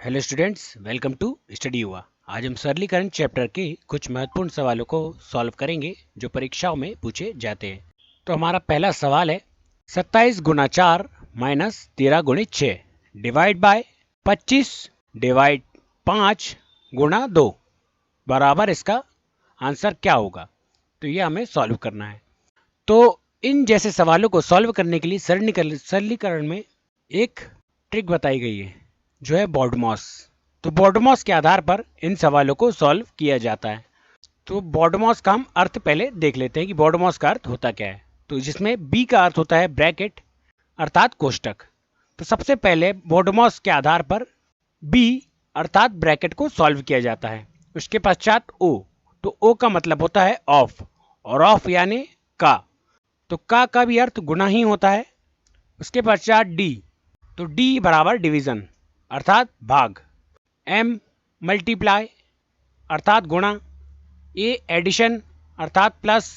Hello students, welcome to study Yuva. आज हम सरलीकरण चैप्टर के कुछ महत्वपूर्ण सवालों को सॉल्व करेंगे जो परीक्षाओं में पूछे जाते हैं। तो हमारा पहला सवाल है 27 गुना 4 माइनस 13 गुणित 6 डिवाइड बाय 25 डिवाइड 5 गुणा 2 बराबर इसका आंसर क्या होगा। तो ये हमें सॉल्व करना है। तो इन जैसे सवालों को सॉल्व करने के लिए सरलीकरण में एक ट्रिक बताई गई है जो है बॉडमॉस। तो बॉडमॉस के आधार पर इन सवालों को सॉल्व किया जाता है। तो बॉडमॉस का हम अर्थ पहले देख लेते हैं कि बॉडमॉस का अर्थ होता क्या है। तो जिसमें बी का अर्थ होता है ब्रैकेट अर्थात कोष्टक। तो सबसे पहले बॉडमॉस के आधार पर बी अर्थात ब्रैकेट को सॉल्व किया जाता है। उसके पश्चात ओ, तो ओ का मतलब होता है ऑफ, और ऑफ यानी का, तो का भी अर्थ गुना ही होता है। उसके पश्चात डी, तो डी बराबर डिवीजन अर्थात भाग, एम मल्टीप्लाई अर्थात गुणा, ए एडिशन अर्थात प्लस,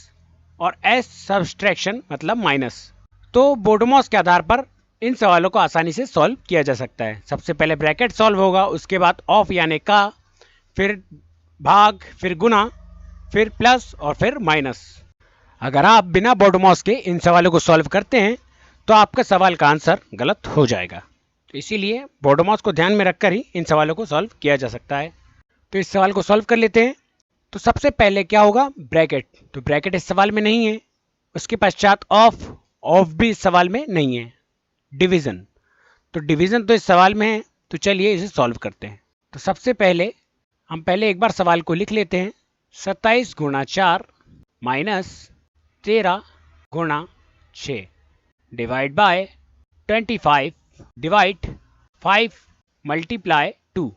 और एस सब्सट्रैक्शन मतलब माइनस। तो बॉडमॉस के आधार पर इन सवालों को आसानी से सॉल्व किया जा सकता है। सबसे पहले ब्रैकेट सॉल्व होगा, उसके बाद ऑफ यानी का, फिर भाग, फिर गुना, फिर प्लस और फिर माइनस। अगर आप बिना बॉडमॉस के इन सवालों को सॉल्व करते हैं तो आपका सवाल का आंसर गलत हो जाएगा। तो इसीलिए बॉडमॉस को ध्यान में रखकर ही इन सवालों को सॉल्व किया जा सकता है। तो इस सवाल को सॉल्व कर लेते हैं। तो सबसे पहले क्या होगा, ब्रैकेट। तो ब्रैकेट इस सवाल में नहीं है। उसके पश्चात ऑफ, ऑफ भी इस सवाल में नहीं है। डिवीजन, तो डिवीजन तो इस सवाल में है। तो चलिए इसे सॉल्व करते हैं। तो सबसे पहले हम एक बार सवाल को लिख लेते हैं। 27 गुणा 4 माइनस 13 गुणा 6 डिवाइड बाय 25 डिवाइड 5 मल्टीप्लाई 2।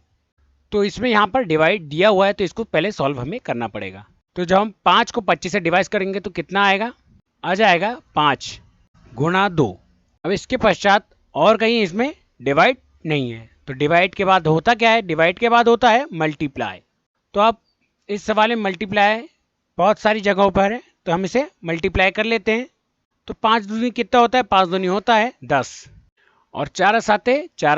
तो इसमें यहाँ पर डिवाइड दिया हुआ है तो इसको पहले सॉल्व हमें करना पड़ेगा। तो जब हम 5 को 25 से डिवाइड करेंगे तो कितना आएगा, आ जाएगा 5 गुणा 2। अब इसके पश्चात और कहीं इसमें डिवाइड नहीं है। तो डिवाइड के बाद होता क्या है, डिवाइड के बाद होता है मल्टीप्लाई। तो अब इस सवाल में मल्टीप्लाई बहुत सारी जगहों पर है तो हम इसे मल्टीप्लाई कर लेते हैं। तो 5 दूनी कितना होता है, 5 दूनी होता है 10, और 4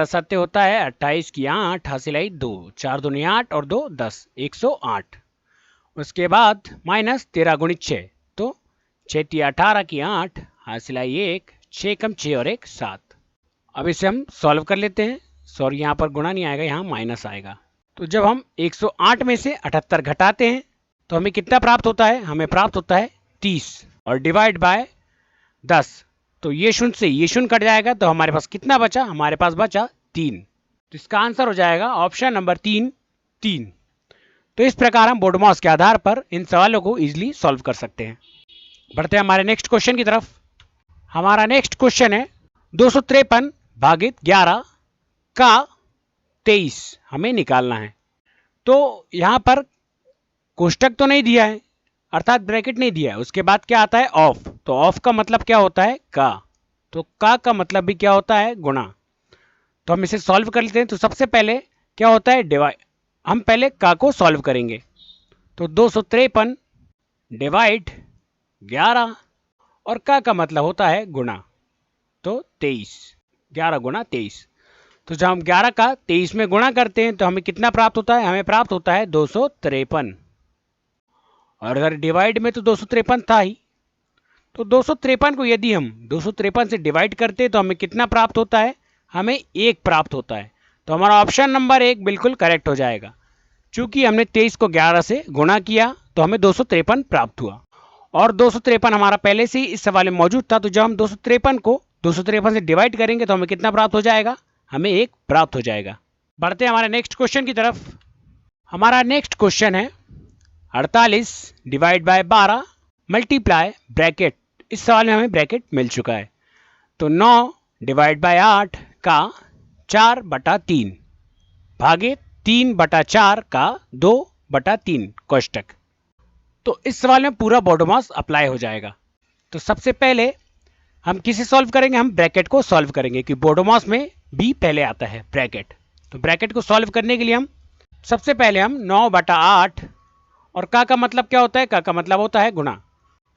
साते होता है 28 की 8 हासिल आई 2, 4 दूनी 8 और 2 10, 108। उसके बाद माइनस 13 गुणित 6, तो 6 × 18 की 8 हासिल आई 1, 6 कम 6 और 1 7। अब इसे हम सॉल्व कर लेते हैं। सॉरी, यहाँ पर गुणा नहीं आएगा, यहाँ माइनस आएगा। तो जब हम 108 में से 78 घटाते हैं तो हमें कितना प्राप्त होता है, हमें प्राप्त होता है 30, और डिवाइड बाय 10। तो ये शून्य से ये शून्य कट जाएगा तो हमारे पास कितना बचा, हमारे पास बचा 3। तो इसका आंसर हो जाएगा ऑप्शन नंबर 3, 3। तो इस प्रकार हम बॉडमॉस के आधार पर इन सवालों को इजीली सॉल्व कर सकते हैं। बढ़ते हैं हमारे नेक्स्ट क्वेश्चन की तरफ। हमारा नेक्स्ट क्वेश्चन है 253 भागित 11 का 23 हमें निकालना है। तो यहां पर कोष्टक तो नहीं दिया है अर्थात ब्रैकेट नहीं दिया है। उसके बाद क्या आता है, ऑफ। तो ऑफ का मतलब क्या होता है, का। तो का मतलब भी क्या होता है, गुणा। तो हम इसे सॉल्व कर लेते हैं। तो सबसे पहले क्या होता है, डिवाइड। हम पहले का को सॉल्व करेंगे। तो 253 डिवाइड 11, और का मतलब होता है गुणा, तो 23, 11 गुणा 23। तो जब हम 11 का 23 में गुणा करते हैं तो हमें कितना प्राप्त होता है, हमें प्राप्त होता है 253। और अगर डिवाइड में तो 253 था ही, तो 253 को यदि हम 253 से डिवाइड करते हैं तो हमें कितना प्राप्त होता है, हमें 1 प्राप्त होता है। तो हमारा ऑप्शन नंबर 1 बिल्कुल करेक्ट हो जाएगा। चूंकि हमने 23 को 11 से गुणा किया तो हमें 253 प्राप्त हुआ, और 253 हमारा पहले से ही इस सवाल में मौजूद था। तो जब हम 253 को 253 से डिवाइड करेंगे तो हमें कितना प्राप्त हो जाएगा, हमें 1 प्राप्त हो जाएगा। बढ़ते हैं हमारे नेक्स्ट क्वेश्चन की तरफ। हमारा नेक्स्ट क्वेश्चन है 48 डिवाइड बाय 12 मल्टीप्लाई ब्रैकेट। इस सवाल में हमें ब्रैकेट मिल चुका है। तो 9 डिवाइड बाय 8 का 4/3 भागे 3/4 का 2/3 कोष्टक। तो इस सवाल में पूरा बॉडमॉस अप्लाई हो जाएगा। तो सबसे पहले हम किसे सॉल्व करेंगे, हम ब्रैकेट को सॉल्व करेंगे कि बॉडमॉस में बी पहले आता है ब्रैकेट। तो ब्रैकेट को सॉल्व करने के लिए हम सबसे पहले हम 9/8, और का मतलब क्या होता है, का मतलब होता है गुणा,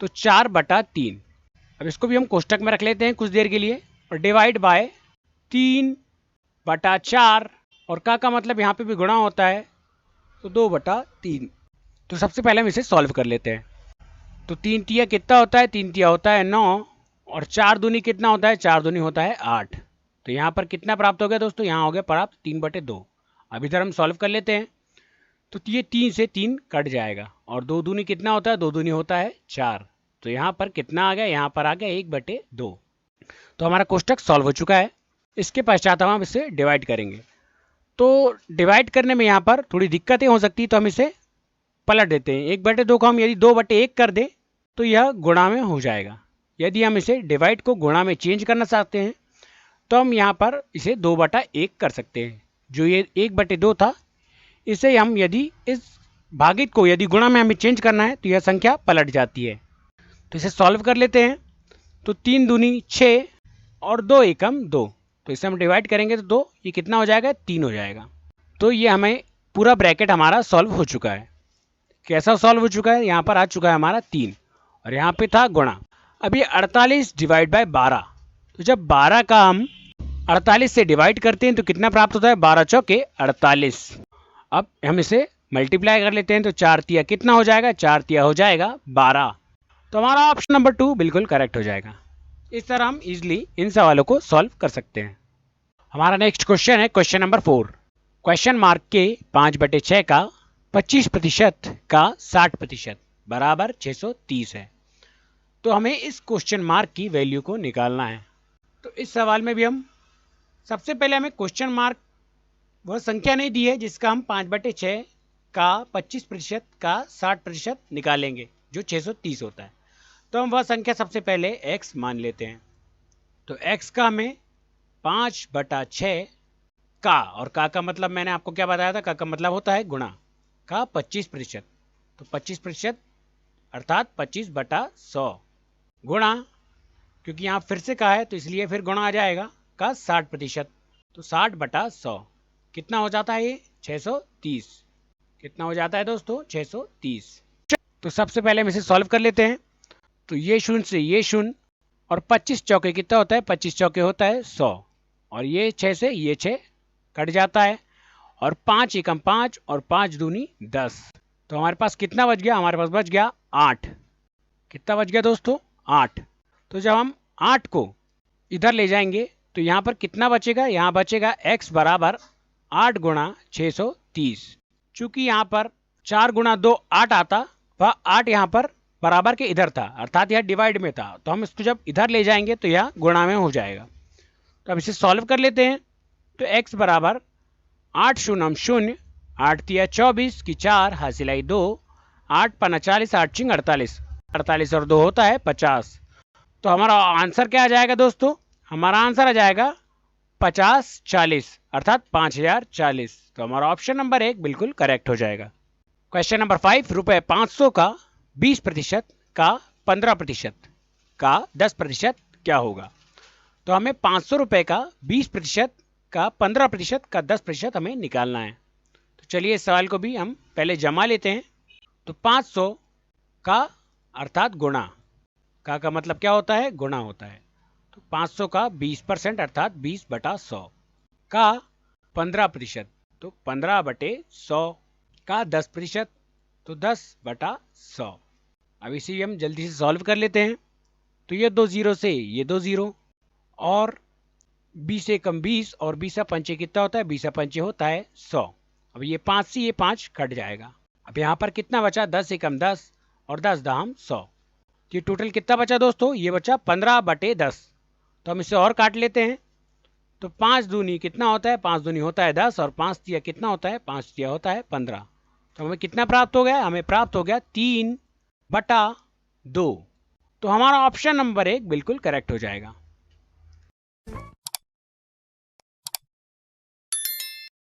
तो 4/3। अब इसको भी हम कोष्टक में रख लेते हैं कुछ देर के लिए, और डिवाइड बाय 3/4 और का मतलब यहाँ पे भी गुणा होता है, तो 2/3। तो सबसे पहले हम इसे सॉल्व कर लेते हैं। तो 3 तिया कितना होता है, 3 तिया होता है 9, और 4 दूनी कितना होता है, 4 दूनी होता है 8। तो यहाँ पर कितना प्राप्त हो गया दोस्तों, यहाँ हो गया प्राप्त 3/2। अब इधर हम सॉल्व कर लेते हैं। तो ये 3 से 3 कट जाएगा, और 2 दूनी कितना होता है, 2 दूनी होता है 4। तो यहाँ पर कितना आ गया, यहाँ पर आ गया 1/2। तो हमारा कोष्टक सॉल्व हो चुका है। इसके पश्चात हम इसे डिवाइड करेंगे। तो डिवाइड करने में यहाँ पर थोड़ी दिक्कतें हो सकती है, तो हम इसे पलट देते हैं। 1/2 को हम यदि 2/1 कर दें तो यह गुणा में हो जाएगा। यदि हम इसे डिवाइड को गुणा में चेंज करना चाहते हैं तो हम यहाँ पर इसे 2/1 कर सकते हैं। जो ये 1/2 था, इसे हम यदि इस भागित को यदि गुणा में हमें चेंज करना है तो यह संख्या पलट जाती है। तो इसे सॉल्व कर लेते हैं। तो 3 दूनी 6 और 2 एकम 2। तो इसे हम डिवाइड करेंगे तो 2, ये कितना हो जाएगा, 3 हो जाएगा। तो ये हमें पूरा ब्रैकेट हमारा सॉल्व हो चुका है। कैसा सॉल्व हो चुका है, यहाँ पर आ चुका है हमारा 3, और यहाँ पे था गुणा। अब ये 48 डिवाइड बाय 12। तो जब 12 का हम 48 से डिवाइड करते हैं तो कितना प्राप्त होता है, 12 चौके 48। अब हम इसे मल्टीप्लाई कर लेते हैं। तो 4 तिया कितना हो जाएगा, 4 तिया हो जाएगा 12। तो हमारा ऑप्शन नंबर 2 बिल्कुल करेक्ट हो जाएगा। इस तरह हम इजिली इन सवालों को सॉल्व कर सकते हैं। हमारा नेक्स्ट क्वेश्चन है क्वेश्चन नंबर 4। क्वेश्चन मार्क के 5/6 का 25% का 60% बराबर 630 है। तो हमें इस क्वेश्चन मार्क की वैल्यू को निकालना है। तो इस सवाल में भी हम सबसे पहले हमें क्वेश्चन मार्क वह संख्या नहीं दी है जिसका हम 5/6 का 25% का 60% निकालेंगे, जो 630 होता है। तो हम वह संख्या सबसे पहले x मान लेते हैं। तो x का हमें 5/6 का, और का मतलब मैंने आपको क्या बताया था, का मतलब होता है गुणा का 25%। तो 25% अर्थात 25/100 गुणा, क्योंकि यहाँ फिर से का है तो इसलिए फिर गुणा आ जाएगा, का 60%। तो 60/100 कितना हो जाता है, ये 630। कितना हो जाता है दोस्तों, 630। तो सबसे पहले हम इसे सॉल्व कर लेते हैं। तो ये शून्य से ये शून्य, और 25 चौके कितना होता है, 25 चौके होता है 100, और ये 6 से ये 6 कट जाता है, और 5 एकम 5 और 5 दूनी 10। तो हमारे पास कितना बच गया, हमारे पास बच गया 8। कितना बच गया दोस्तों, 8। तो जब हम 8 को इधर ले जाएंगे तो यहाँ पर कितना बचेगा, यहाँ बचेगा x बराबर 8 गुणा 630। चूंकि यहाँ पर 4 गुणा 2 8 आता, वह 8 यहाँ पर बराबर के इधर था, अर्थात यह डिवाइड में था। तो हम इसको जब इधर ले जाएंगे तो यह गुणा में हो जाएगा। तो अब इसे सॉल्व कर लेते हैं। तो x बराबर 8 शून्य 0, 8 तिया 24 की 4 हासिल आई 2, 8 पना 40, 8 चिंग 48, 48 और 2 होता है 50। तो हमारा आंसर क्या आ जाएगा दोस्तों, हमारा आंसर आ जाएगा 50/40 अर्थात 5040। तो हमारा ऑप्शन नंबर 1 बिल्कुल करेक्ट हो जाएगा। Question number 5। रुपए 500 का 20% का 15% का 10% क्या होगा। तो हमें 500 रुपए का 20% का 15% का 10% हमें निकालना है। तो चलिए इस सवाल को भी हम पहले जमा लेते हैं। तो 500 का अर्थात गुणा, का मतलब क्या होता है, गुणा होता है। तो 500 का 20% अर्थात 20/100 का 15%, तो 15/100 का 10%, तो 10/100। अब इसे हम जल्दी से सॉल्व कर लेते हैं। तो ये 2 0 से ये 2 0, और 20 से कम 20, और 20 पंचे कितना होता है, 20 पंचे होता है 100। अब ये 5 से ये 5 कट जाएगा। अब यहाँ पर कितना बचा, 10 से कम 10, और 10 दाम 100। ये टोटल कितना बचा दोस्तों, ये बचा 15/10। तो हम इसे और काट लेते हैं। तो 5 दूनी कितना होता है, 5 दूनी होता है 10, और 5 तिया कितना होता है, 5 तिया होता है 15। तो हमें कितना प्राप्त हो गया, हमें प्राप्त हो गया 3/2। तो हमारा ऑप्शन नंबर 1 बिल्कुल करेक्ट हो जाएगा।